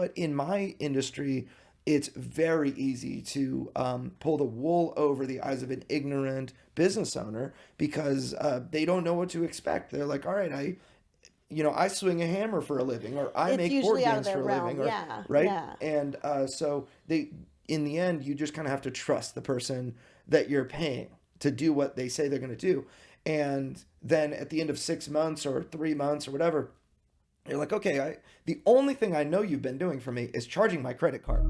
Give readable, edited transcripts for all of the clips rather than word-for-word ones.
But in my industry, it's very easy to pull the wool over the eyes of an ignorant business owner because they don't know what to expect. They're like, all right, I swing a hammer for a living, or I It's make board usually out of games their for a living, realm. or Yeah, right. yeah. And so in the end, you just kind of have to trust the person that you're paying to do what they say they're going to do. And then at the end of 6 months or 3 months or whatever, you're like, okay, the only thing I know you've been doing for me is charging my credit card.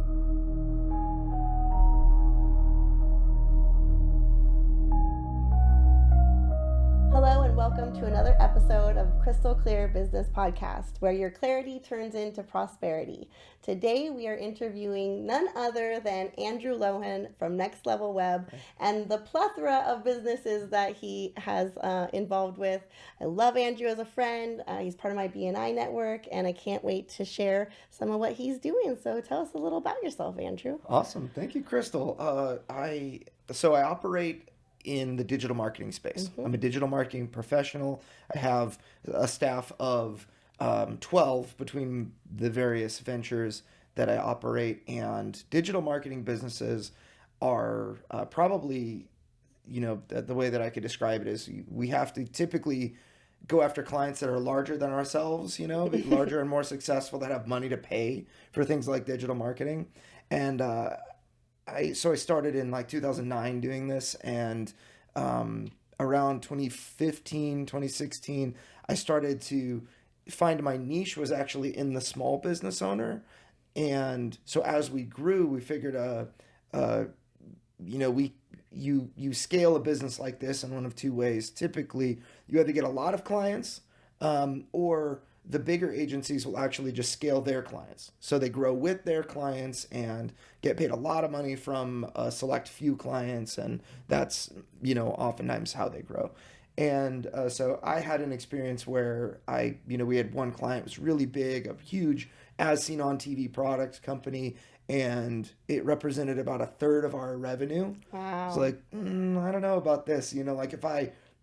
Hello, and welcome to another episode of Crystal Clear Business Podcast, where your clarity turns into prosperity. Today, we are interviewing none other than Andrew Lowen from Next Level Web and the plethora of businesses that he has involved with. I love Andrew as a friend. He's part of my BNI network, and I can't wait to share some of what he's doing. So tell us a little about yourself, Andrew. Awesome. Thank you, Crystal. I operate in the digital marketing space. I'm a digital marketing professional. I have a staff of 12 between the various ventures that I operate, and digital marketing businesses are probably, the way that I could describe it is we have to typically go after clients that are larger than ourselves, larger and more successful, that have money to pay for things like digital marketing. And I started in like 2009 doing this, and around 2015, 2016, I started to find my niche was actually in the small business owner. And so as we grew, we figured, you scale a business like this in one of two ways. Typically, you either get a lot of clients, or the bigger agencies will actually just scale their clients. So they grow with their clients and get paid a lot of money from a select few clients. And that's, oftentimes how they grow. And so I had an experience where we had one client, was really big, a huge as seen on TV product company, and it represented about a third of our revenue. It's Wow. like, I don't know about this, like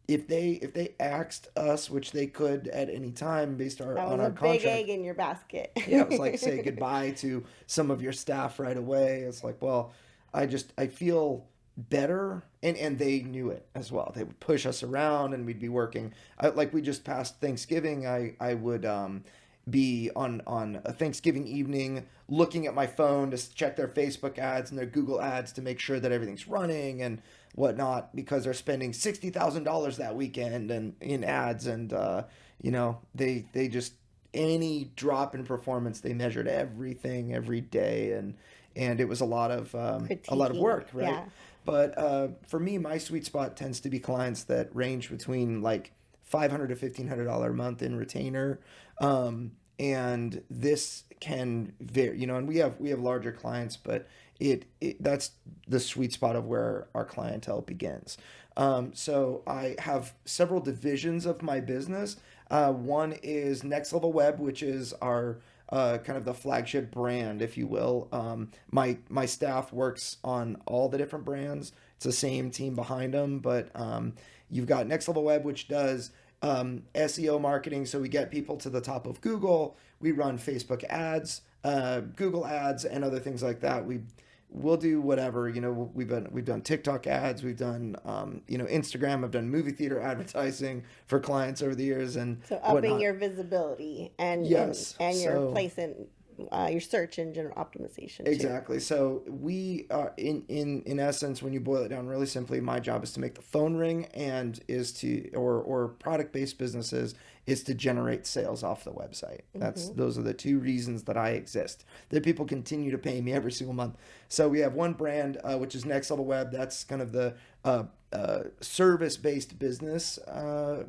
if they axed us, which they could at any time based That on was our a big egg contract. in your basket. Yeah, it was like say goodbye to some of your staff right away. It's like, well, I feel better, and they knew it as well. They would push us around, and we'd be working. Like we just passed Thanksgiving, I would be on a Thanksgiving evening looking at my phone to check their Facebook ads and their Google ads to make sure that everything's running and whatnot, because they're spending $60,000 that weekend and in ads. And they just, any drop in performance, they measured everything every day, and it was a lot of Critiquing. work, right? Yeah. But for me, my sweet spot tends to be clients that range between like $500 to $1,500 a month in retainer. And this can vary, and we have larger clients, but it that's the sweet spot of where our clientele begins. So I have several divisions of my business. One is Next Level Web, which is our kind of the flagship brand, if you will. My staff works on all the different brands. It's the same team behind them, but you've got Next Level Web, which does SEO marketing, so we get people to the top of Google. We run Facebook ads, Google ads, and other things like that. We'll do whatever. We've done TikTok ads, we've done Instagram. I've done movie theater advertising for clients over the years and So upping whatnot. your visibility and Yes, and your so place in your search engine optimization too. exactly. So we are in essence, when you boil it down really simply, my job is to make the phone ring, and is to or product based businesses is to generate sales off the website. Those are the two reasons that I exist. That people continue to pay me every single month. So we have one brand, which is Next Level Web. That's kind of the service based business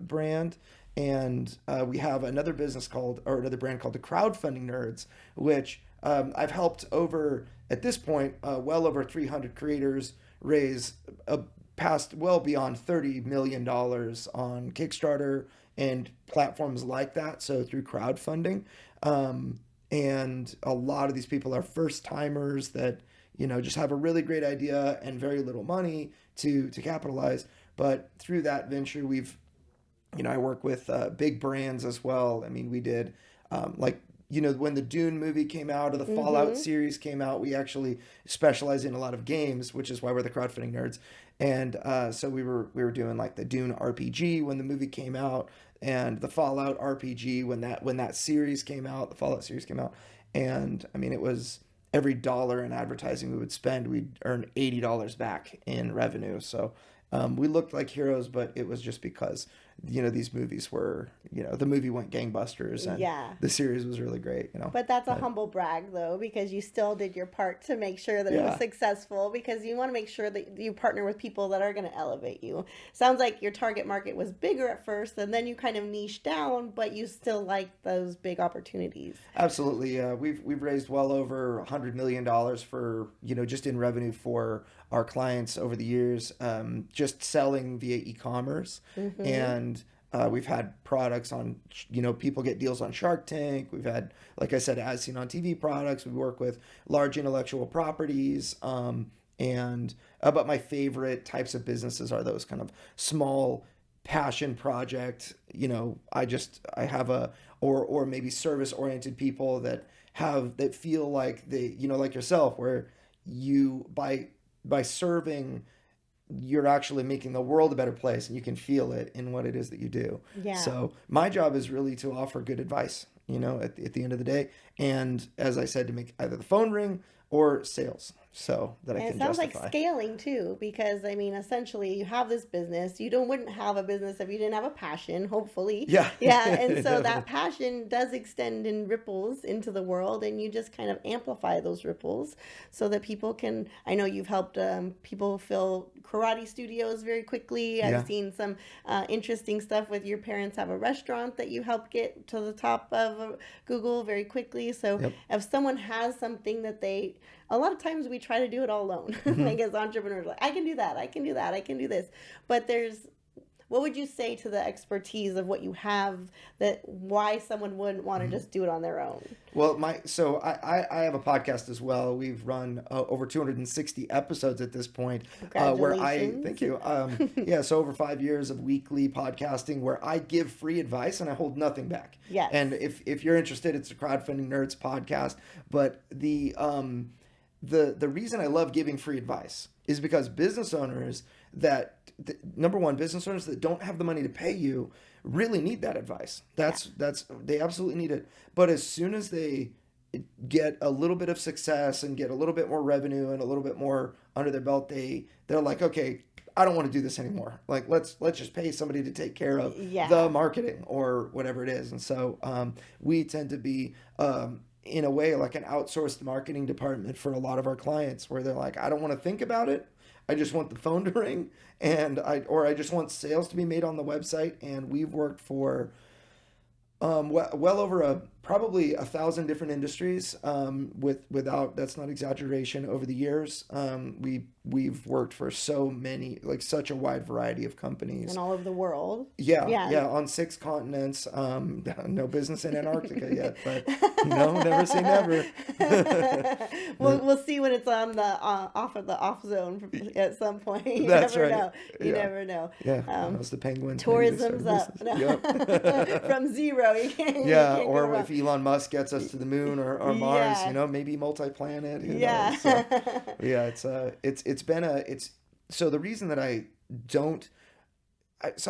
brand. And we have another brand called the Crowdfunding Nerds, which I've helped at this point, well over 300 creators raise past well beyond $30 million on Kickstarter and platforms like that. So through crowdfunding. And a lot of these people are first timers that, just have a really great idea and very little money to capitalize. But through that venture, I work with big brands as well. I mean, we did like when the Dune movie came out or the Fallout series came out, we actually specialize in a lot of games, which is why we're the crowdfunding nerds. And so we were doing like the Dune RPG when the movie came out, and the Fallout RPG when that series came out, the Fallout series came out. And I mean, it was every dollar in advertising we would spend, we'd earn $80 back in revenue. So we looked like heroes, but it was just because these movies were, the movie went gangbusters, and the series was really great, But that's a humble brag, though, because you still did your part to make sure that it was successful, because you want to make sure that you partner with people that are going to elevate you. Sounds like your target market was bigger at first, and then you kind of niched down, but you still like those big opportunities. Absolutely. We've raised well over $100 million for, just in revenue for our clients over the years, just selling via e-commerce. And we've had products on, people get deals on Shark Tank. We've had, like I said, as seen on TV products. We work with large intellectual properties. But my favorite types of businesses are those kind of small passion project. I have or maybe service oriented people that feel like they, like yourself, where you, by serving, you're actually making the world a better place, and you can feel it in what it is that you do. Yeah. So my job is really to offer good advice, at the end of the day. And as I said, to make either the phone ring or sales, so that I can justify. It sounds like scaling too, because I mean, essentially, you have this business. You wouldn't have a business if you didn't have a passion, hopefully. Yeah. Yeah, and so that passion does extend in ripples into the world, and you just kind of amplify those ripples so that people can. I know you've helped people fill karate studios very quickly. I've seen some interesting stuff with your parents have a restaurant that you helped get to the top of Google very quickly. So if someone has something that a lot of times we try to do it all alone. Like as entrepreneurs, like I can do that, I can do that, I can do this. But what would you say to the expertise of what you have, that why someone wouldn't want to just do it on their own? Well, I have a podcast as well. We've run over 260 episodes at this point. Congratulations. Thank you. So over 5 years of weekly podcasting where I give free advice and I hold nothing back. Yes. And if you're interested, it's a Crowdfunding Nerds podcast. But the reason I love giving free advice is because business owners business owners that don't have the money to pay you really need that advice. They absolutely need it. But as soon as they get a little bit of success and get a little bit more revenue and a little bit more under their belt, they're like, okay, I don't want to do this anymore. Like, let's just pay somebody to take care of the marketing or whatever it is. And so we tend to be in a way like an outsourced marketing department for a lot of our clients, where they're like, I don't want to think about it. I just want the phone to ring, and I just want sales to be made on the website. And we've worked for well over probably 1,000 different industries. Without, that's not exaggeration, over the years. We've worked for so many, like such a wide variety of companies. And all over the world. Yeah, on 6 continents. No business in Antarctica yet, but never say never. We'll see when it's on the off zone at some point. You That's never right. know. You never know. Yeah, how's the penguin? Tourism's up. From zero, you can't. Or if Elon Musk gets us to the moon or Mars, maybe multi-planet. Who knows? So, so the reason that I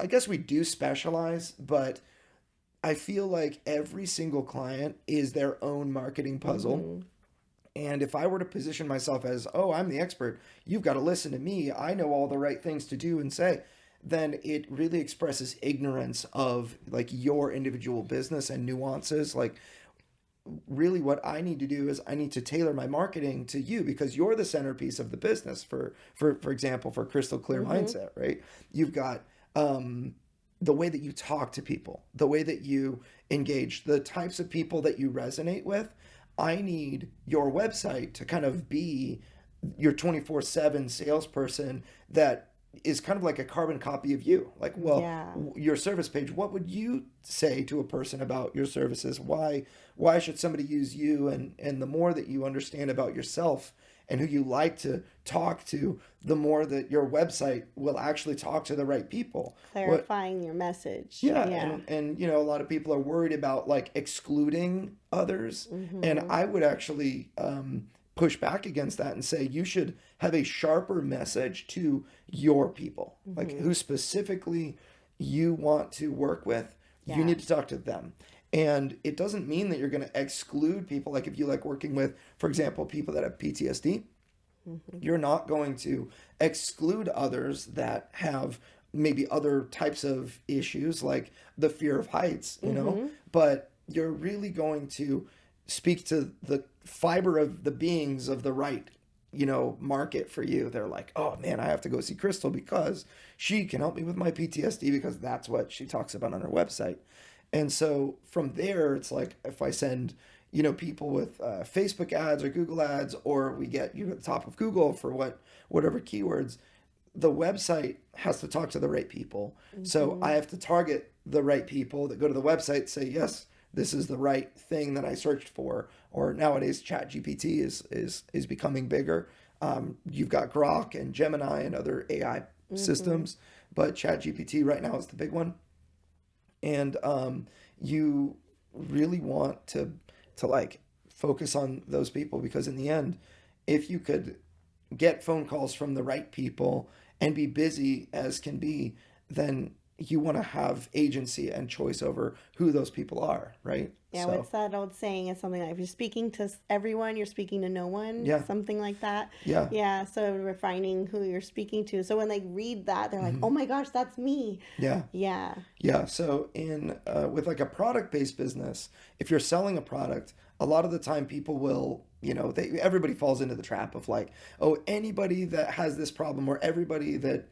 guess we do specialize, but I feel like every single client is their own marketing puzzle. And if I were to position myself as, I'm the expert, you've got to listen to me, I know all the right things to do and say, then it really expresses ignorance of like your individual business and nuances. Like, really what I need to do is I need to tailor my marketing to you, because you're the centerpiece of the business. For example, for Crystal Clear Mindset, right? You've got the way that you talk to people, the way that you engage, the types of people that you resonate with. I need your website to kind of be your 24/7 salesperson that is kind of like a carbon copy of you. Like, your service page, what would you say to a person about your services? Why should somebody use you? And the more that you understand about yourself and who you like to talk to, the more that your website will actually talk to the right people. Clarifying your message. Yeah. And a lot of people are worried about like excluding others. And I would actually push back against that and say you should have a sharper message to your people, like who specifically you want to work with. You need to talk to them. And it doesn't mean that you're going to exclude people. Like if you like working with, for example, people that have PTSD, you're not going to exclude others that have maybe other types of issues like the fear of heights, but you're really going to speak to the fiber of the beings of the right, market for you. They're like, oh man, I have to go see Crystal because she can help me with my PTSD because that's what she talks about on her website. And so from there, it's like if I send, people with Facebook ads or Google ads, or we get you at the top of Google for whatever keywords, the website has to talk to the right people. So I have to target the right people that go to the website, say, yes, this is the right thing that I searched for. Or nowadays, ChatGPT is becoming bigger. You've got Grok and Gemini and other AI systems, but ChatGPT right now is the big one. And you really want to like focus on those people, because in the end, if you could get phone calls from the right people and be busy as can be, then you want to have agency and choice over who those people are, right? Yeah, what's that old saying? It's something like, if you're speaking to everyone, you're speaking to no one. Yeah. Something like that. Yeah. Yeah, so refining who you're speaking to. So when they read that, they're like, oh my gosh, that's me. Yeah. Yeah. Yeah, so with like a product-based business, if you're selling a product, a lot of the time people will, everybody falls into the trap of like, oh, anybody that has this problem, or everybody that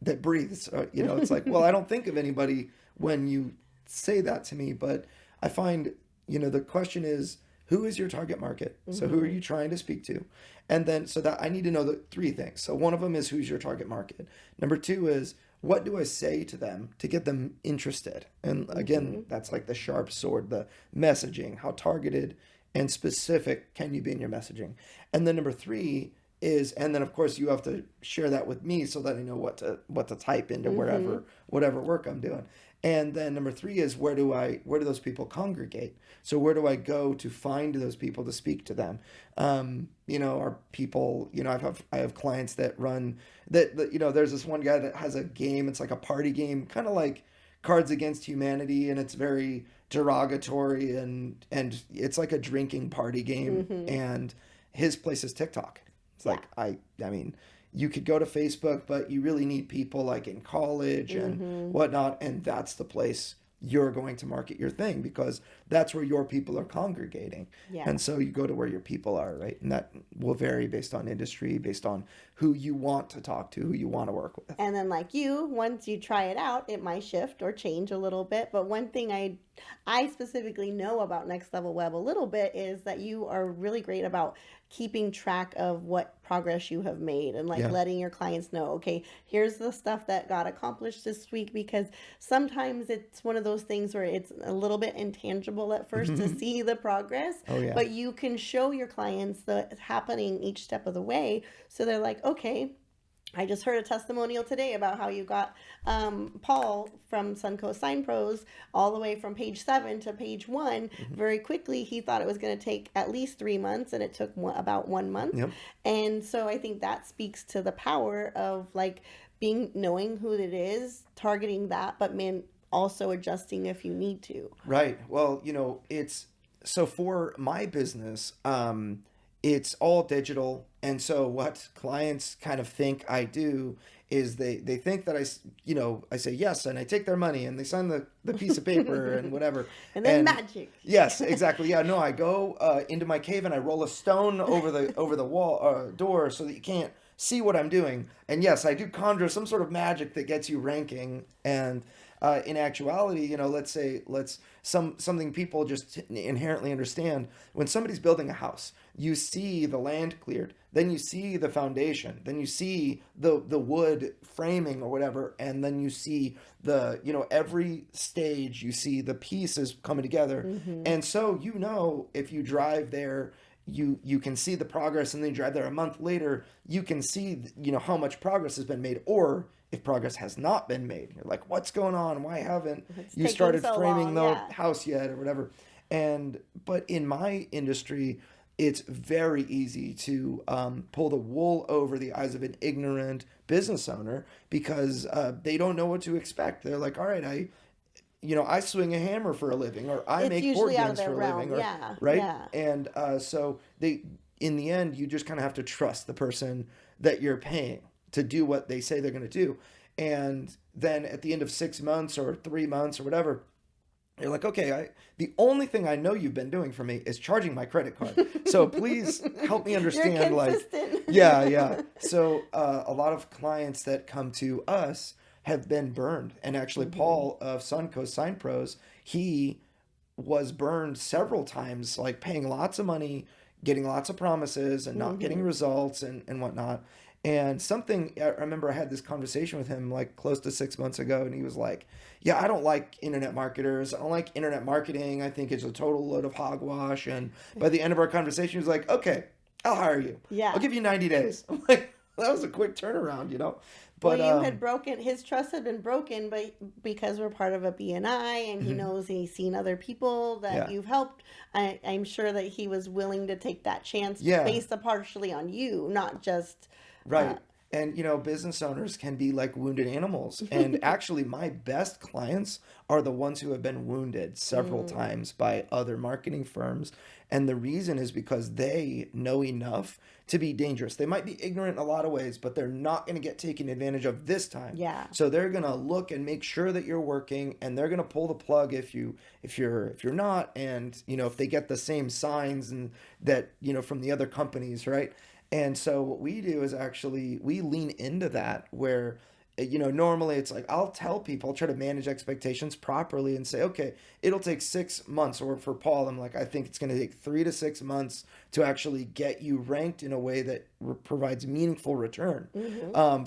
that breathes, it's like, well, I don't think of anybody when you say that to me, but I find, the question is, who is your target market? So who are you trying to speak to? And then, so that I need to know the three things. So one of them is, who's your target market? Number two is, what do I say to them to get them interested? And again, that's like the sharp sword, the messaging, how targeted and specific can you be in your messaging? And then number three is, and then of course you have to share that with me so that I know what to type into whatever work I'm doing. And then number three is, where do those people congregate? So where do I go to find those people to speak to them? Are people, I have clients that run that there's this one guy that has a game. It's like a party game, kind of like Cards Against Humanity, and it's very derogatory and it's like a drinking party game. And his place is TikTok. It's like, I mean, you could go to Facebook, but you really need people like in college and whatnot. And that's the place you're going to market your thing, because that's where your people are congregating. Yeah. And so you go to where your people are, right? And that will vary based on industry, based on who you want to talk to, who you want to work with. And then like once you try it out, it might shift or change a little bit. But one thing I specifically know about Next Level Web a little bit is that you are really great about keeping track of what progress you have made, and like letting your clients know, okay, here's the stuff that got accomplished this week, because sometimes it's one of those things where it's a little bit intangible at first to see the progress, but you can show your clients that it's happening each step of the way. So they're like, okay, I just heard a testimonial today about how you got Paul from Suncoast Sign Pros all the way from page 7 to page 1 very quickly. He thought it was going to take at least 3 months, and it took about 1 month. Yep. And so I think that speaks to the power of like knowing who it is, targeting that, but also adjusting if you need to. Right. Well, so for my business, it's all digital. And so what clients kind of think I do is they think that I say yes, and I take their money and they sign the piece of paper and whatever. And then magic. Yes, exactly. Yeah, no, I go into my cave and I roll a stone over the wall door so that you can't see what I'm doing. And yes, I do conjure some sort of magic that gets you ranking. And in actuality, something people just inherently understand. When somebody's building a house, you see the land cleared, then you see the foundation, then you see the wood framing or whatever, and then you see every stage, you see the pieces coming together. And so if you drive there, you can see the progress, and then you drive there a month later, you can see, how much progress has been made, or if progress has not been made, you're like, what's going on? Why haven't It's you taking started so framing long, the yeah. house yet, or whatever? But in my industry, it's very easy to pull the wool over the eyes of an ignorant business owner, because they don't know what to expect. They're like, all right, I swing a hammer for a living, or I It's make board usually out of games their for a realm. living, or Yeah, right. yeah. And so in the end, you just kind of have to trust the person that you're paying to do what they say they're going to do. And then at the end of 6 months or 3 months or whatever, you're like, okay, the only thing I know you've been doing for me is charging my credit card. So please help me You're understand, like, consistent. yeah, yeah. So a lot of clients that come to us have been burned. And actually, Paul of Suncoast Sign Pros, he was burned several times, like paying lots of money, getting lots of promises, and not getting results, and whatnot. And something, I remember I had this conversation with him like close to 6 months ago, and he was like, yeah, I don't like internet marketers. I don't like internet marketing. I think it's a total load of hogwash. And by the end of our conversation, he was like, okay, I'll hire you. I'll Yeah. give you 90 days. I'm like, that was a quick turnaround. Well, But you had broken, his trust had been broken, but because we're part of a BNI and he knows he's seen other people that yeah, you've helped, I'm sure that he was willing to take that chance yeah. based partially on you, not just, Right. And, business owners can be like wounded animals. And actually, my best clients are the ones who have been wounded several times by other marketing firms. And the reason is because they know enough to be dangerous. They might be ignorant in a lot of ways, but they're not going to get taken advantage of this time. Yeah. So they're going to look and make sure that you're working, and they're going to pull the plug if you're not, and if they get the same signs and that from the other companies, right? And so what we do is actually we lean into that, where normally it's like I'll tell people, I'll try to manage expectations properly and say, okay, it'll take 6 months. Or for Paul, I'm like, I think it's going to take 3 to 6 months to actually get you ranked in a way that provides meaningful return.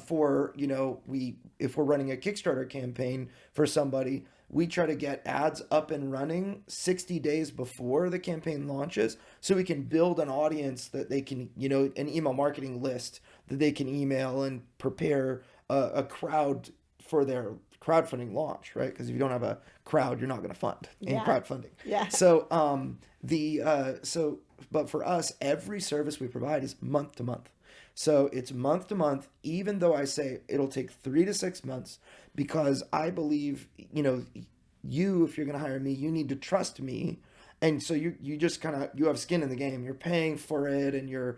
For if we're running a Kickstarter campaign for somebody, we try to get ads up and running 60 days before the campaign launches, so we can build an audience that they can, an email marketing list that they can email and prepare a crowd for their crowdfunding launch, right? Because if you don't have a crowd, you're not going to fund in crowdfunding. Yeah. So but for us, every service we provide is month to month. So it's month to month, even though I say it'll take 3 to 6 months, because I believe, if you're going to hire me, you need to trust me. And so you just you have skin in the game. You're paying for it, and you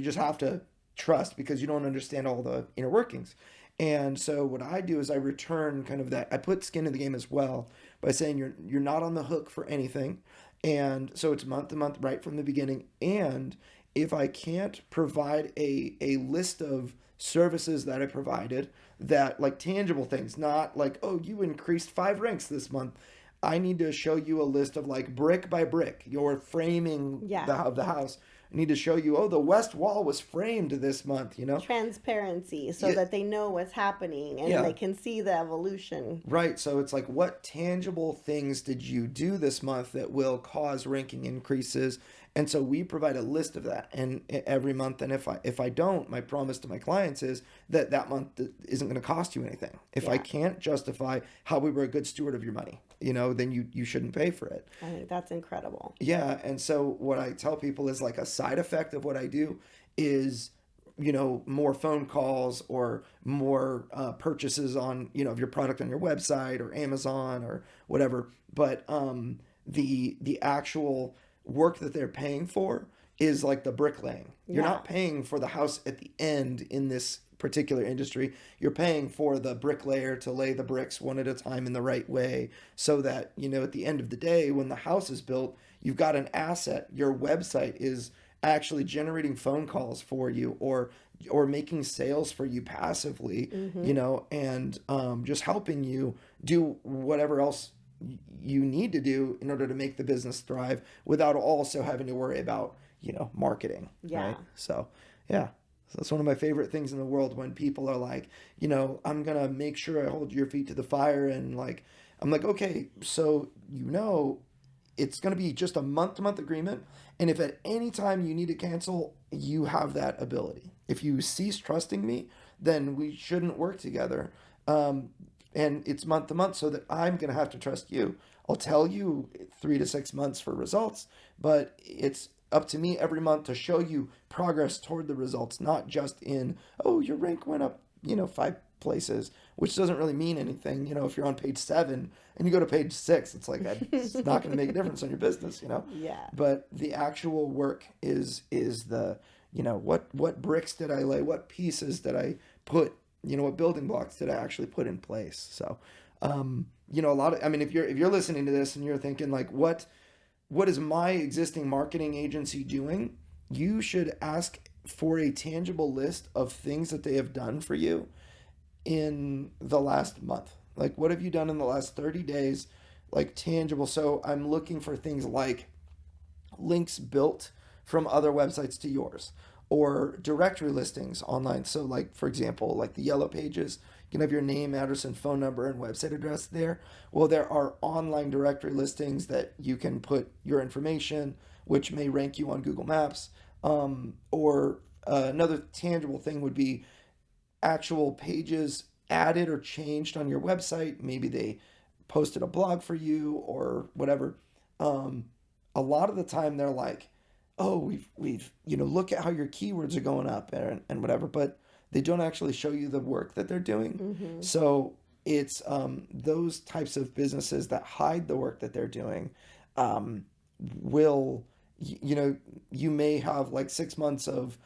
just have to trust, because you don't understand all the inner workings. And so what I do is I return kind of that. I put skin in the game as well by saying you're not on the hook for anything. And so it's month to month right from the beginning. And if I can't provide a list of services that I provided, that like tangible things, not like, oh, you increased 5 ranks this month. I need to show you a list of like brick by brick, your framing of the house. I need to show you, oh, the west wall was framed this month, Transparency, so that they know what's happening and they can see the evolution. Right. So it's like, what tangible things did you do this month that will cause ranking increases? And so we provide a list of that, and every month. And if I don't, my promise to my clients is that month isn't going to cost you anything. If I can't justify how we were a good steward of your money, then you shouldn't pay for it. I think that's incredible. Yeah. And so what I tell people is, like, a side effect of what I do is, more phone calls or more purchases on, of your product on your website or Amazon or whatever. But the actual work that they're paying for is like the bricklaying. You're not paying for the house at the end in this particular industry. You're paying for the bricklayer to lay the bricks one at a time in the right way, so that, at the end of the day, when the house is built, you've got an asset. Your website is actually generating phone calls for you, or making sales for you passively, and just helping you do whatever else you need to do in order to make the business thrive, without also having to worry about, marketing. Yeah. Right? So, yeah. So that's one of my favorite things in the world, when people are like, I'm going to make sure I hold your feet to the fire. And like, I'm like, okay, so, it's going to be just a month-to-month agreement. And if at any time you need to cancel, you have that ability. If you cease trusting me, then we shouldn't work together. And it's month to month so that I'm going to have to trust you. I'll tell you 3 to 6 months for results, but it's up to me every month to show you progress toward the results, not just in, oh, your rank went up, 5 places, which doesn't really mean anything. If you're on page 7 and you go to page 6, it's like, it's not going to make a difference on your business, Yeah. But the actual work is the, what bricks did I lay? What pieces did I put? What building blocks did I actually put in place? So, if you're listening to this and you're thinking like, what is my existing marketing agency doing? You should ask for a tangible list of things that they have done for you in the last month. Like, what have you done in the last 30 days? Like, tangible. So I'm looking for things like links built from other websites to yours, or directory listings online. So like, for example, like the yellow pages, you can have your name, address, and phone number and website address there. Well, there are online directory listings that you can put your information, which may rank you on Google Maps. Or another tangible thing would be actual pages added or changed on your website. Maybe they posted a blog for you or whatever. A lot of the time they're like, oh, we've look at how your keywords are going up and whatever, but they don't actually show you the work that they're doing. Mm-hmm. So it's those types of businesses that hide the work that they're doing will, you may have like 6 months of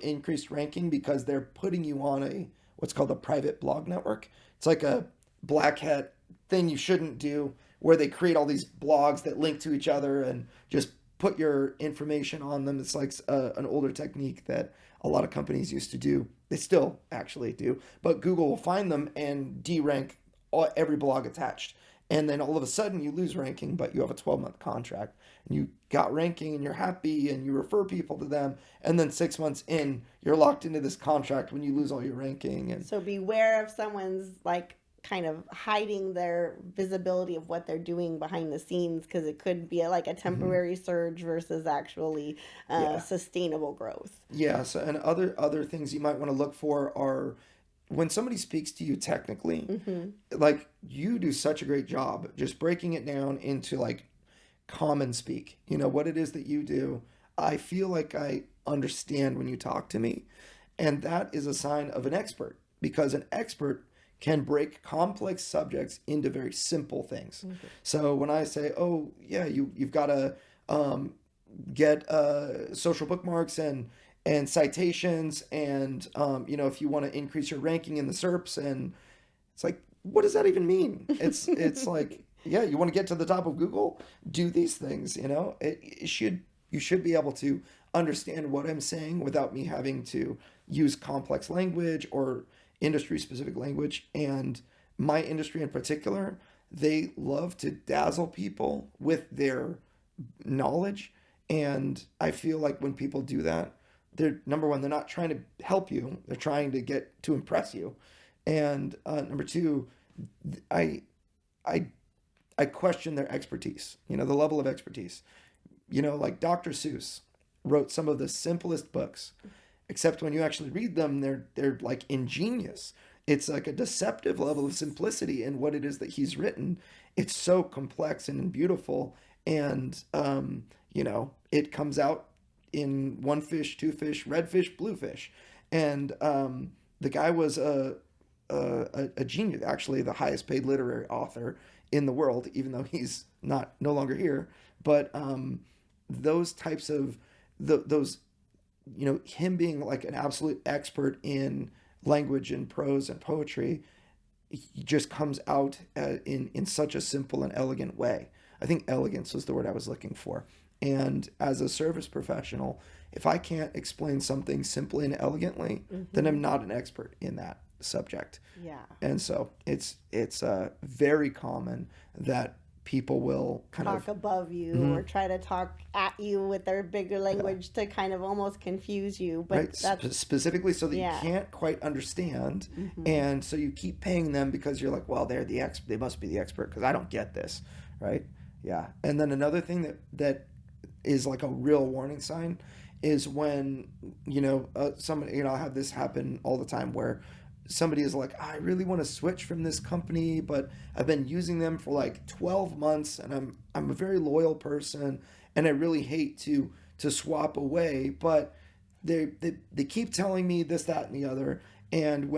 increased ranking because they're putting you on what's called a private blog network. It's like a black hat thing you shouldn't do, where they create all these blogs that link to each other and just put your information on them. It's like an older technique that a lot of companies used to do. They still actually do, but Google will find them and de-rank every blog attached. And then all of a sudden you lose ranking, but you have a 12-month contract and you got ranking and you're happy and you refer people to them. And then 6 months in, you're locked into this contract when you lose all your ranking. And so beware if someone's like kind of hiding their visibility of what they're doing behind the scenes, because it could be like a temporary surge versus actually sustainable growth. Yeah. So, and other things you might want to look for are when somebody speaks to you technically, like you do such a great job just breaking it down into like common speak, what it is that you do. I feel like I understand when you talk to me, and that is a sign of an expert, because an expert can break complex subjects into very simple things. So when I say, oh yeah, you've got to get social bookmarks and citations, and if you want to increase your ranking in the SERPs, and it's like, what does that even mean? It's like, yeah, you want to get to the top of Google, do these things. You should be able to understand what I'm saying without me having to use complex language or industry specific language. And my industry in particular, they love to dazzle people with their knowledge. And I feel like when people do that, they're, number one, they're not trying to help you, they're trying to get to impress you. And number two, I question their expertise, the level of expertise. Like Dr. Seuss wrote some of the simplest books, except when you actually read them, they're like ingenious. It's like a deceptive level of simplicity in what it is that he's written. It's so complex and beautiful, and it comes out in one fish, two fish, red fish, blue fish, and the guy was a genius, actually the highest paid literary author in the world, even though he's no longer here. But those types of those. Him being like an absolute expert in language and prose and poetry, he just comes out in such a simple and elegant way. I think elegance was the word I was looking for. And as a service professional, if I can't explain something simply and elegantly, then I'm not an expert in that subject. Yeah. And so it's very common that people will talk above you or try to talk at you with their bigger language to kind of almost confuse you. But right. that's Specifically so that you can't quite understand. And so you keep paying them because you're like, well, they're the expert. They must be the expert because I don't get this, right? Yeah. And then another thing that is like a real warning sign is when, somebody, I have this happen all the time where somebody is like, I really want to switch from this company, but I've been using them for like 12 months and I'm a very loyal person and I really hate to swap away, but they keep telling me this, that, and the other. And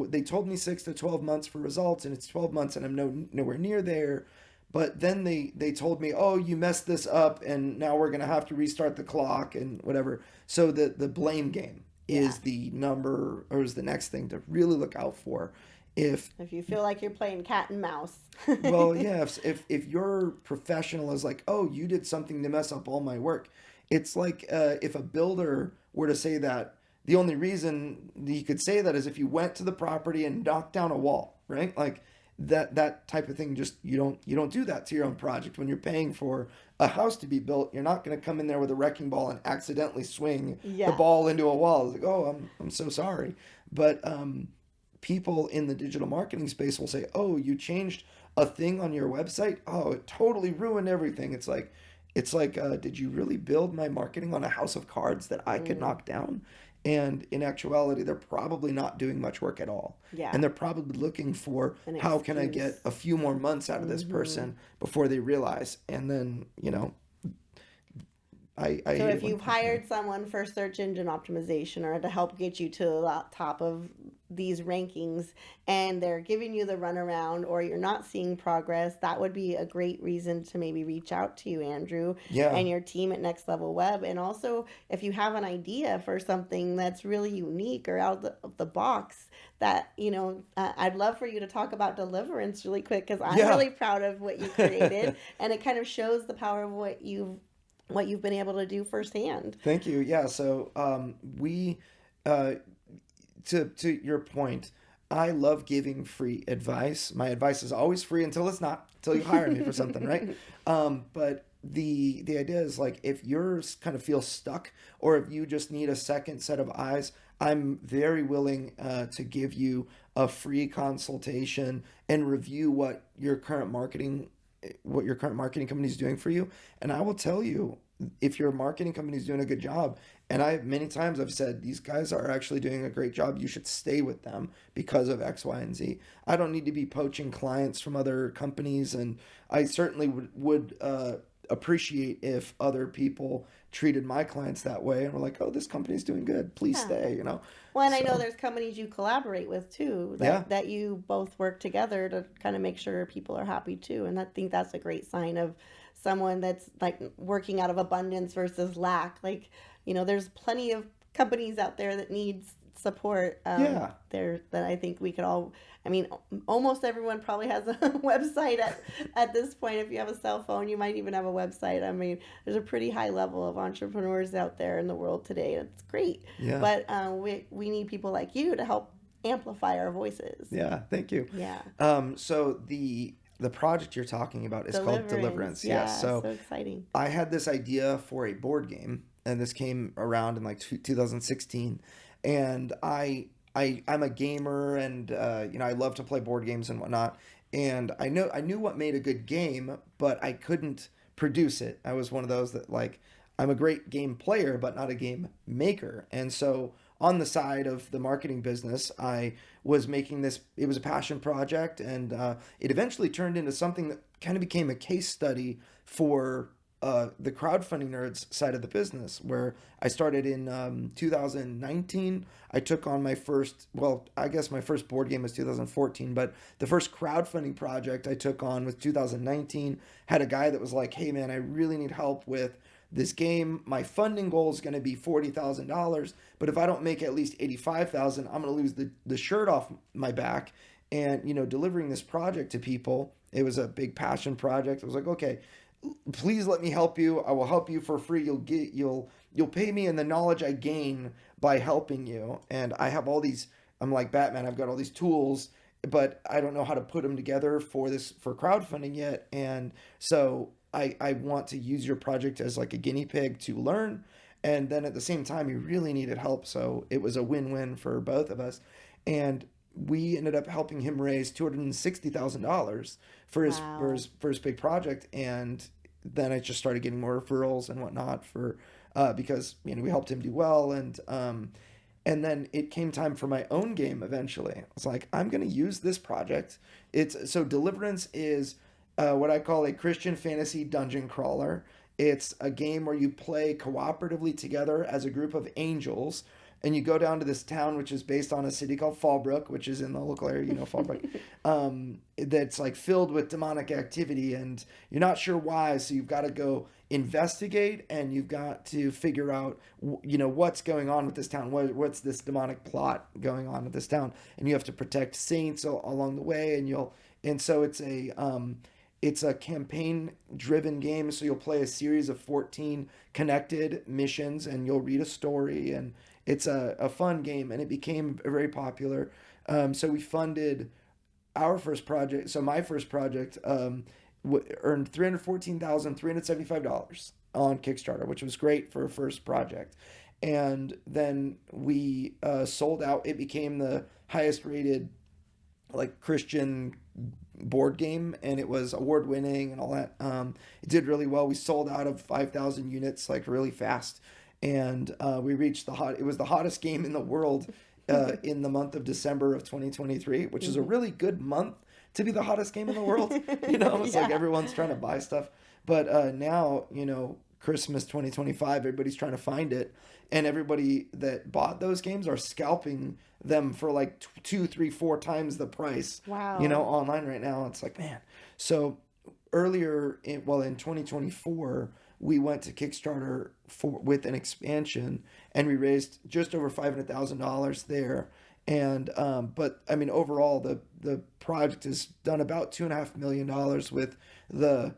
they told me 6 to 12 months for results, and it's 12 months and I'm nowhere near there. But then they told me, oh, you messed this up and now we're going to have to restart the clock and whatever. So the blame game is the number, or is the next thing to really look out for. If you feel like you're playing cat and mouse. Well, yeah, if your professional is like, oh, you did something to mess up all my work, it's like if a builder were to say that, the only reason you could say that is if you went to the property and knocked down a wall, right? Like that type of thing. Just you don't do that to your own project. When you're paying for a house to be built, you're not going to come in there with a wrecking ball and accidentally swing the ball into a wall. It's like, oh, I'm so sorry. But people in the digital marketing space will say, oh, you changed a thing on your website, oh, it totally ruined everything. It's like did you really build my marketing on a house of cards that I could knock down? And in actuality, they're probably not doing much work at all. Yeah. And they're probably looking for, how can I get a few more months out of this person before they realize? And then, So if you've hired someone for search engine optimization or to help get you to the top of these rankings and they're giving you the runaround, or you're not seeing progress, that would be a great reason to maybe reach out to you, Andrew, and your team at Next Level Web. And also, if you have an idea for something that's really unique or out of the box, that, I'd love for you to talk about Deliverance really quick, because I'm really proud of what you created and it kind of shows the power of what you've been able to do firsthand. Thank you. Yeah. So we, to your point, I love giving free advice. My advice is always free until it's not, until you hire me for something, right? But the idea is, like, if you're kind of feel stuck, or if you just need a second set of eyes, I'm very willing to give you a free consultation and review what your current marketing company is doing for you. And I will tell you, if your marketing company is doing a good job, and many times I've said, these guys are actually doing a great job, you should stay with them because of X, Y, and Z. I don't need to be poaching clients from other companies. And I certainly would appreciate if other people treated my clients that way and were like, oh, this company's doing good, please stay, Well, and I know there's companies you collaborate with too, that you both work together to kind of make sure people are happy too. And I think that's a great sign of someone that's like working out of abundance versus lack. Like, there's plenty of companies out there that needs support. That I think we could all, almost everyone probably has a website at this point. If you have a cell phone, you might even have a website. There's a pretty high level of entrepreneurs out there in the world today. It's great. Yeah. But we need people like you to help amplify our voices. Yeah, thank you. Yeah. So the project you're talking about is called Deliverance. Yeah, Yes. So exciting. I had this idea for a board game, and this came around in like 2016. And I'm a gamer, and I love to play board games and whatnot. And I knew what made a good game, but I couldn't produce it. I was one of those that, like, I'm a great game player, but not a game maker. And so on the side of the marketing business, I was making this. It was a passion project, and it eventually turned into something that kind of became a case study for the crowdfunding nerds side of the business, where I started in 2019. I took on my first, I guess my first board game was 2014, but the first crowdfunding project I took on was 2019. Had a guy that was like, hey man, I really need help with this game. My funding goal is going to be $40,000, but if I don't make at least $85,000, I'm going to lose the shirt off my back. And, delivering this project to people, it was a big passion project. I was like, okay, please let me help you. I will help you for free. You'll pay me in the knowledge I gain by helping you. And I have all these, I'm like Batman, I've got all these tools, but I don't know how to put them together for crowdfunding yet. And so I want to use your project as like a guinea pig to learn. And then at the same time, you really needed help. So it was a win-win for both of us. And we ended up helping him raise $260,000 for his Wow. for his big project, and then I just started getting more referrals and whatnot for because we helped him do well, and then it came time for my own game eventually. I was like, I'm going to use this project. So Deliverance is what I call a Christian fantasy dungeon crawler. It's a game where you play cooperatively together as a group of angels, and you go down to this town, which is based on a city called Fallbrook, which is in the local area, Fallbrook, that's like filled with demonic activity, and you're not sure why, so you've got to go investigate, and you've got to figure out, what's going on with this town, what's this demonic plot going on with this town, and you have to protect saints along the way, and so it's a campaign-driven game, so you'll play a series of 14 connected missions, and you'll read a story, and it's a fun game, and it became very popular. So we funded our first project. So my first project earned $314,375 on Kickstarter, which was great for a first project. And then we sold out. It became the highest rated Christian board game, and it was award winning and all that. It did really well. We sold out of 5,000 units really fast, and we reached it was the hottest game in the world in the month of December of 2023, which is a really good month to be the hottest game in the world. It's like everyone's trying to buy stuff, but now Christmas 2025, everybody's trying to find it, and everybody that bought those games are scalping them for 2, 3, 4 times the price. Wow. Online right now. It's like, man. So earlier in 2024, we went to Kickstarter with an expansion, and we raised just over $500,000 there. And but I mean, overall, the project has done about $2.5 million with the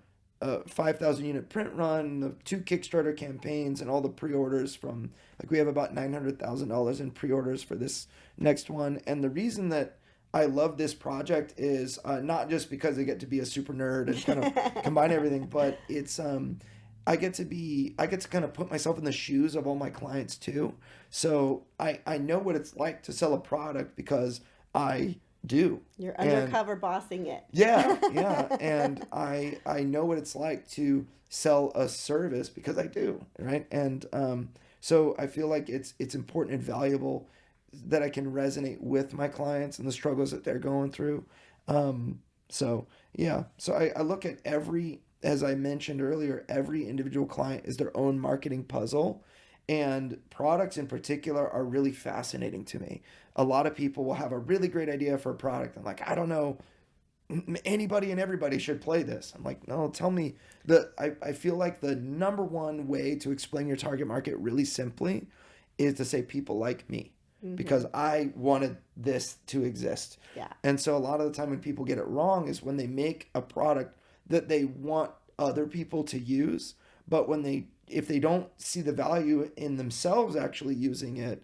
5,000 unit print run, the 2 Kickstarter campaigns, and all the pre-orders from we have about $900,000 in pre-orders for this next one. And the reason that I love this project is not just because I get to be a super nerd and kind of combine everything, but it's I get to kind of put myself in the shoes of all my clients too. So I know what it's like to sell a product because I do. You're undercover bossing it. Yeah, and I know what it's like to sell a service because I do, right? And so I feel like it's important and valuable that I can resonate with my clients and the struggles that they're going through. So I look at as I mentioned earlier, every individual client is their own marketing puzzle, and products in particular are really fascinating to me. A lot of people will have a really great idea for a product. I'm like, I don't know, anybody and everybody should play this. I'm like, no, tell me. I feel like the number one way to explain your target market really simply is to say people like me. Mm-hmm. Because I wanted this to exist. Yeah. And so a lot of the time when people get it wrong is when they make a product that they want other people to use, but if they don't see the value in themselves actually using it,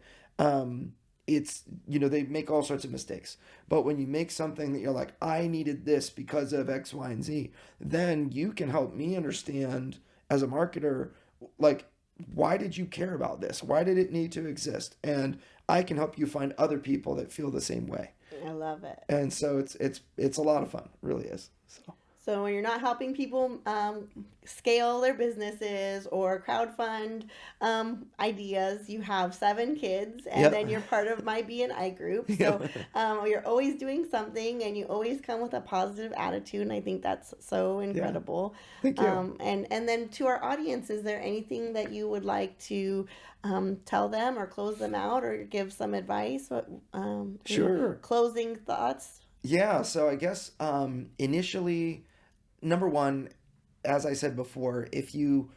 it's, they make all sorts of mistakes. But when you make something that you're like, I needed this because of X, Y, and Z, then you can help me understand as a marketer, why did you care about this? Why did it need to exist? And I can help you find other people that feel the same way. I love it. And so it's a lot of fun, it really is. So when you're not helping people scale their businesses or crowdfund ideas, you have 7 kids, and then you're part of my BNI group. So you're always doing something, and you always come with a positive attitude, and I think that's so incredible. Thank you. And then to our audience, is there anything that you would like to tell them or close them out or give some advice? Sure. Closing thoughts? Yeah, so I guess initially, number one, as I said before, if you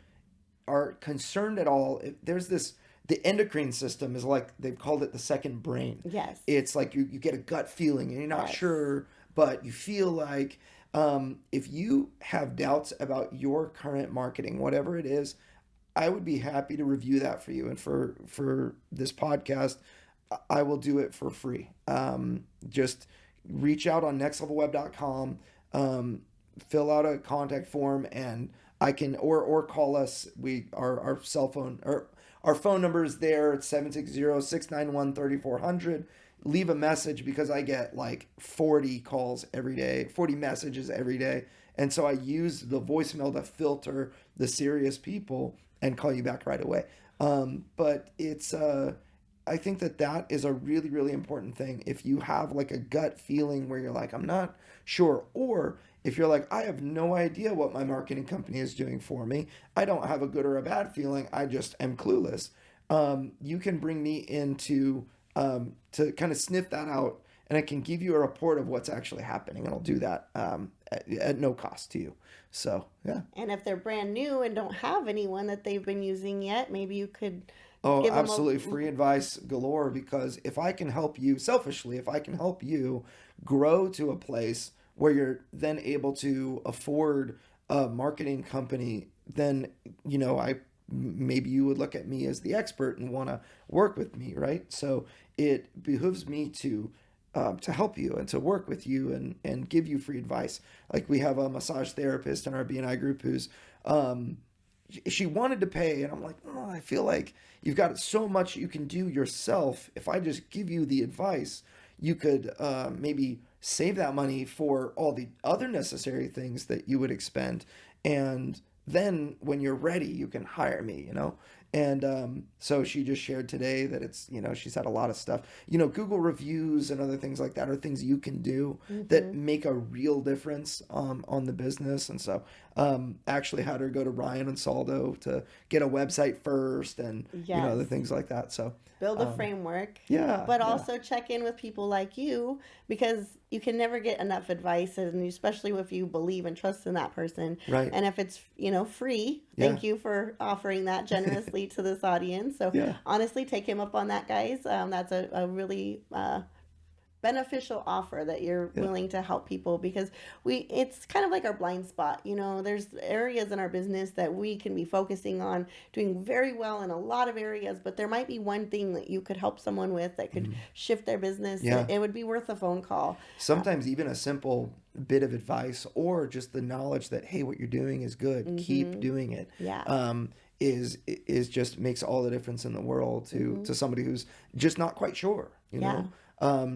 are concerned at all, the endocrine system is they've called it the second brain. Yes. It's like you get a gut feeling and you're not sure, but you feel like if you have doubts about your current marketing, whatever it is, I would be happy to review that for you. And for this podcast, I will do it for free. Just reach out on nextlevelweb.com, fill out a contact form, and I can or call us. Our cell phone or our phone number is there. It's 760-691-3400. leave a message because I get like 40 calls every day, 40 messages every day. And so I use the voicemail to filter the serious people and call you back right away. But I think that is a really, really important thing. If you have like a gut feeling where you're like, I'm not sure, or if you're like, I have no idea what my marketing company is doing for me, I don't have a good or a bad feeling, I just am clueless. You can bring me in to kind of sniff that out, and I can give you a report of what's actually happening, and I'll do that at no cost to you. So, yeah. And if they're brand new and don't have anyone that they've been using yet, maybe you could Oh, give them absolutely. Free advice galore, because if I can help you, selfishly, if I can help you grow to a place where you're then able to afford a marketing company, then, maybe you would look at me as the expert and want to work with me, right? So it behooves me to help you and to work with you and give you free advice. Like, we have a massage therapist in our BNI group who's she wanted to pay, and I'm like, oh, I feel like you've got so much you can do yourself. If I just give you the advice, you could maybe save that money for all the other necessary things that you would expend. And then when you're ready, you can hire me, And so she just shared today that it's, she's had a lot of stuff. Google reviews and other things like that are things you can do that make a real difference on the business. And so actually had her go to Ryan and Saldo to get a website first and, other things like that. So build a framework. Yeah. But also check in with people like you, because you can never get enough advice, and especially if you believe and trust in that person. Right. And if it's, free, thank you for offering that generously to this audience. So honestly, take him up on that, guys. That's a really beneficial offer that you're willing to help people, because it's kind of like our blind spot. There's areas in our business that we can be focusing on doing very well in a lot of areas, but there might be one thing that you could help someone with that could shift their business. It would be worth a phone call. Sometimes even a simple bit of advice, or just the knowledge that, hey, what you're doing is good, keep doing it. Is just makes all the difference in the world to somebody who's just not quite sure, know.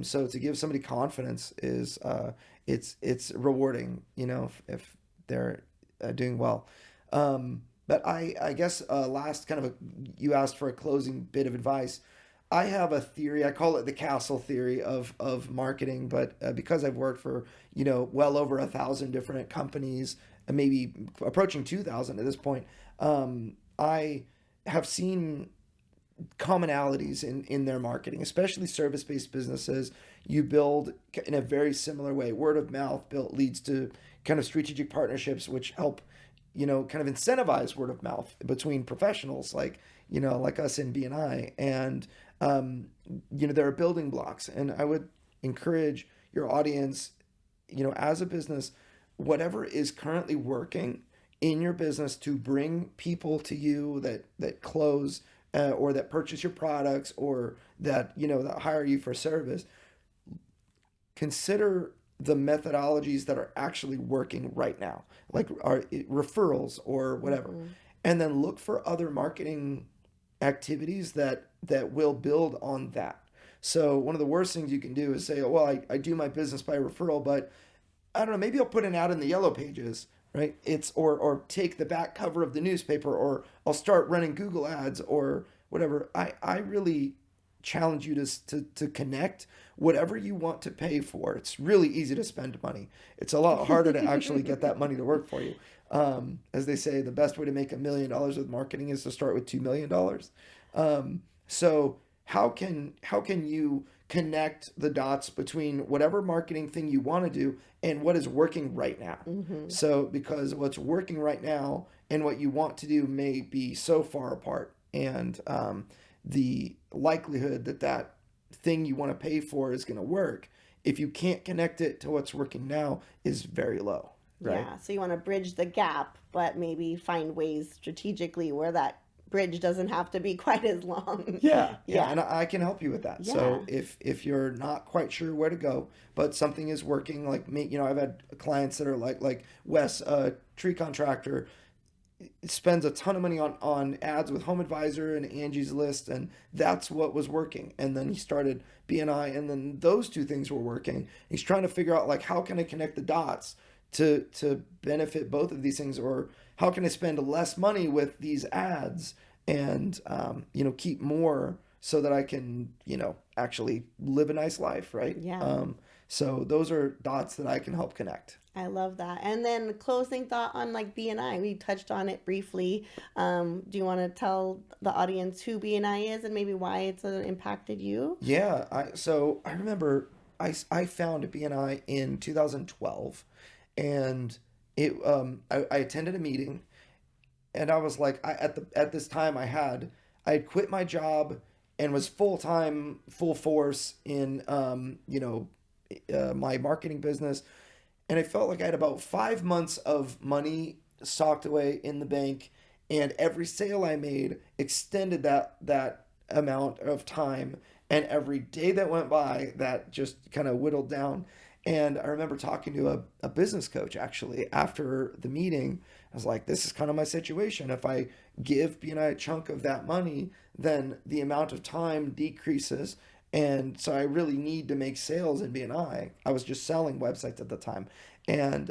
So to give somebody confidence is it's rewarding, if they're doing well. But I guess last kind of you asked for a closing bit of advice. I have a theory. I call it the castle theory of marketing, but because I've worked for well over 1,000 different companies, and maybe approaching 2,000 at this point, I have seen commonalities in their marketing, especially service-based businesses. You build in a very similar way. Word of mouth leads to kind of strategic partnerships, which help, kind of incentivize word of mouth between professionals like us in BNI. And, there are building blocks. And I would encourage your audience, as a business, whatever is currently working in your business to bring people to you that close or that purchase your products, or that that hire you for service. Consider the methodologies that are actually working right now, like our referrals or whatever, and then look for other marketing activities that will build on that. So one of the worst things you can do is say, oh, well, I do my business by referral, but I don't know, maybe I'll put an ad in the yellow pages, right? It's or take the back cover of the newspaper, or I'll start running Google ads or whatever. I really challenge you to connect whatever you want to pay for. It's really easy to spend money. It's a lot harder to actually get that money to work for you. As they say, the best way to make $1 million with marketing is to start with $2 million. So how can you connect the dots between whatever marketing thing you want to do and what is working right now? So because what's working right now and what you want to do may be so far apart, and the likelihood that thing you want to pay for is going to work, if you can't connect it to what's working now, is very low. Right? Yeah, so you want to bridge the gap, but maybe find ways strategically where that bridge doesn't have to be quite as long. Yeah, and I can help you with that. Yeah. So if you're not quite sure where to go, but something is working, like me, I've had clients that are like Wes, a tree contractor. spends a ton of money on ads with Home Advisor and Angie's List, and that's what was working. And then he started BNI, and then those two things were working. He's trying to figure out, like, how can I connect the dots to benefit both of these things, or how can I spend less money with these ads and keep more so that I can actually live a nice life, right? Yeah. So those are dots that I can help connect. I love that. And then closing thought on like BNI. We touched on it briefly. Do you want to tell the audience who BNI is and maybe why it's impacted you? Yeah, I remember I found BNI in 2012, and I attended a meeting, and I was like, at this time I had quit my job and was full time, full force in my marketing business, and I felt like I had about 5 months of money socked away in the bank, and every sale I made extended that amount of time, and every day that went by, that just kind of whittled down. And I remember talking to a business coach actually after the meeting. I was like, this is kind of my situation. If I give BNI a chunk of that money, then the amount of time decreases. And so I really need to make sales in BNI. I was just selling websites at the time. And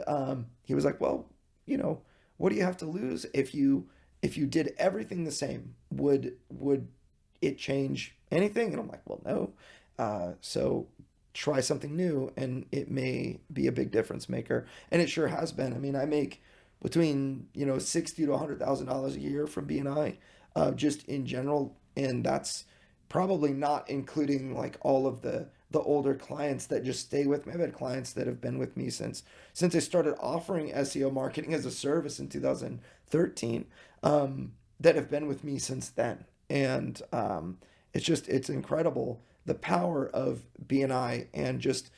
he was like, well, what do you have to lose if you did everything the same? Would it change anything? And I'm like, well, no. So try something new, and it may be a big difference maker. And it sure has been. I mean, I make between $60 to $100,000 a year from BNI, just in general, and that's probably not including like all of the older clients that just stay with me. I've had clients that have been with me since I started offering SEO marketing as a service in 2013, that have been with me since then. And it's incredible the power of BNI and just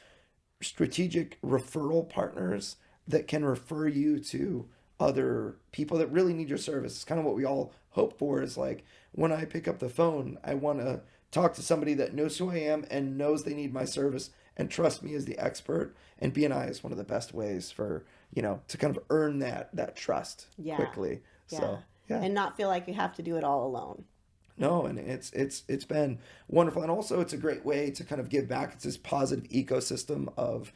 strategic referral partners that can refer you to other people that really need your service. It's kind of what we all hope for, is like, when I pick up the phone, I want to talk to somebody that knows who I am and knows they need my service and trust me as the expert. And BNI is one of the best ways for, to kind of earn that trust quickly. Yeah. So, yeah. And not feel like you have to do it all alone. No, and it's been wonderful, and also it's a great way to kind of give back. It's this positive ecosystem of,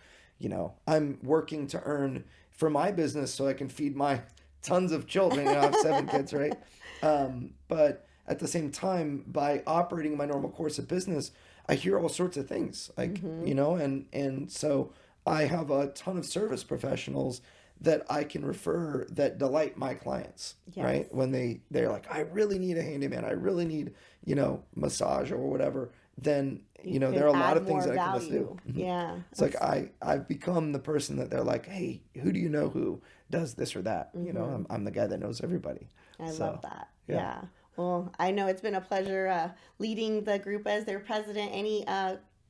I'm working to earn for my business so I can feed my tons of children. I have 7 kids, right? But at the same time, by operating my normal course of business, I hear all sorts of things, like and so I have a ton of service professionals that I can refer that delight my clients, Yes. right? When they're like, I really need a handyman, I really need, massage or whatever, then, there are a lot of things that I can just do. Yeah. It's like I've become the person that they're like, hey, who do you know who does this or that? I'm the guy that knows everybody. I So, love that. yeah. Yeah. Well, I know it's been a pleasure leading the group as their president. Any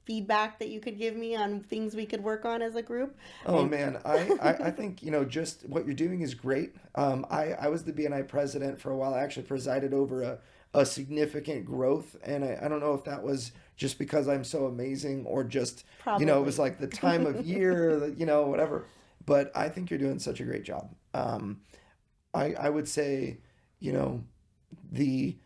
feedback that you could give me on things we could work on as a group? Oh And man, I think just what you're doing is great. I was the BNI president for a while. I actually presided over a significant growth, and I don't know if that was just because I'm so amazing, or just it was probably. like the time of year, whatever. But I think you're doing such a great job. I would say, the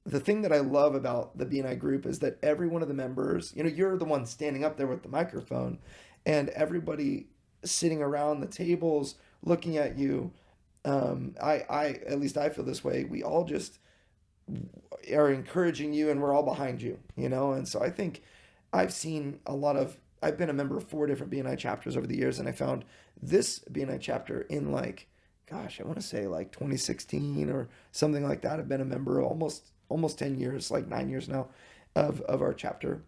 the thing that I love about the BNI group is that every one of the members, you're the one standing up there with the microphone, and everybody sitting around the tables looking at you. At least I feel this way. We all just are encouraging you, and we're all behind you. And so I think I've been a member of 4 different BNI chapters over the years, and I found this BNI chapter in, like, gosh, I want to say like 2016 or something like that. I've been a member almost 10 years, like 9 years now, of our chapter.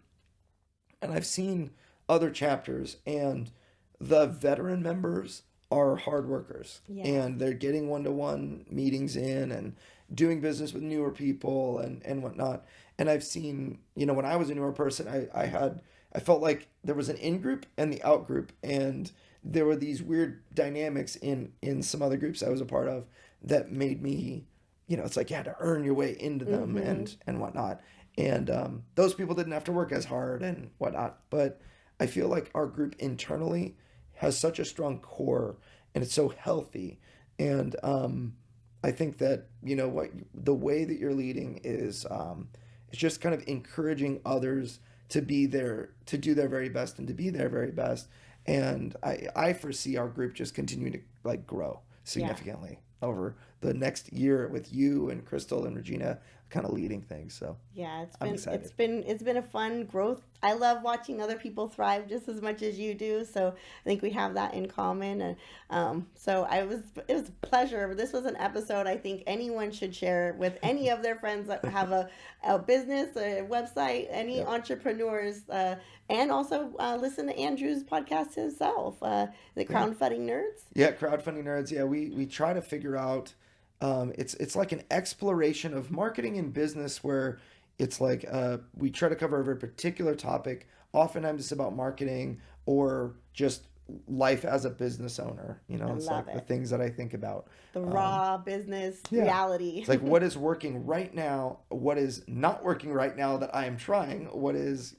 And I've seen other chapters, and the veteran members are hard workers, Yeah. and they're getting one-to-one meetings in and doing business with newer people and whatnot. And I've seen, when I was a newer person, I felt like there was an in group and the out group, and there were these weird dynamics in some other groups I was a part of that made me, it's like you had to earn your way into them and whatnot. And those people didn't have to work as hard and whatnot. But I feel like our group internally has such a strong core, and it's so healthy. And I think that, the way that you're leading is, it's just kind of encouraging others to be there, to do their very best and to be their very best. And I foresee our group just continuing to like grow significantly over the next year with you and Crystal and Regina kind of leading things. So Yeah, I'm excited. it's been a fun growth. I love watching other people thrive just as much as you do. So I think we have that in common. And it was a pleasure. This was an episode I think anyone should share with any of their friends that have a business, a website, any Yep. entrepreneurs, and also listen to Andrew's podcast himself, the Yeah. Crowdfunding Nerds. Yeah, crowdfunding nerds. Yeah, we try to figure out. It's like an exploration of marketing and business where it's like we try to cover a very particular topic. Oftentimes it's about marketing or just life as a business owner. I It's love like the it. things that I think about. The raw business Yeah. reality. It's like what is working right now, what is not working right now that I am trying, what is,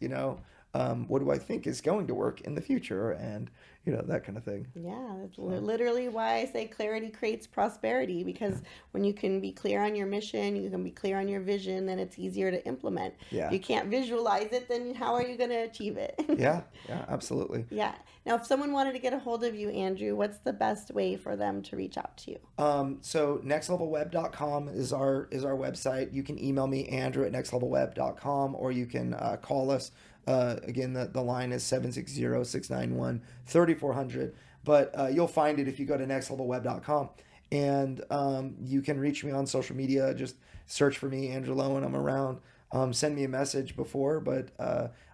what do I think is going to work in the future, and that kind of thing. Yeah, that's literally why I say clarity creates prosperity, because when you can be clear on your mission, you can be clear on your vision, then it's easier to implement. Yeah. If you can't visualize it, then how are you going to achieve it? Yeah, absolutely. Yeah. Now, if someone wanted to get a hold of you, Andrew, what's the best way for them to reach out to you? So nextlevelweb.com is our website. You can email me, Andrew at nextlevelweb.com, or you can call us. Again, the line is 760-691-3400. But you'll find it if you go to nextlevelweb.com. And you can reach me on social media. Just search for me, Andrew Lowen. I'm around. Send me a message before, but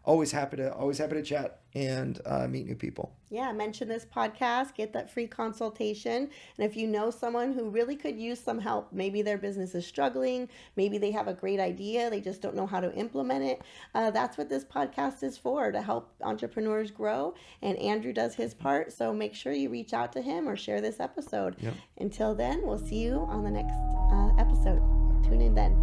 always happy to chat and meet new people. Yeah, mention this podcast, get that free consultation. And if you know someone who really could use some help, maybe their business is struggling, maybe they have a great idea, they just don't know how to implement it. That's what this podcast is for, to help entrepreneurs grow. And Andrew does his part. So make sure you reach out to him or share this episode. Yep. Until then, we'll see you on the next episode. Tune in then.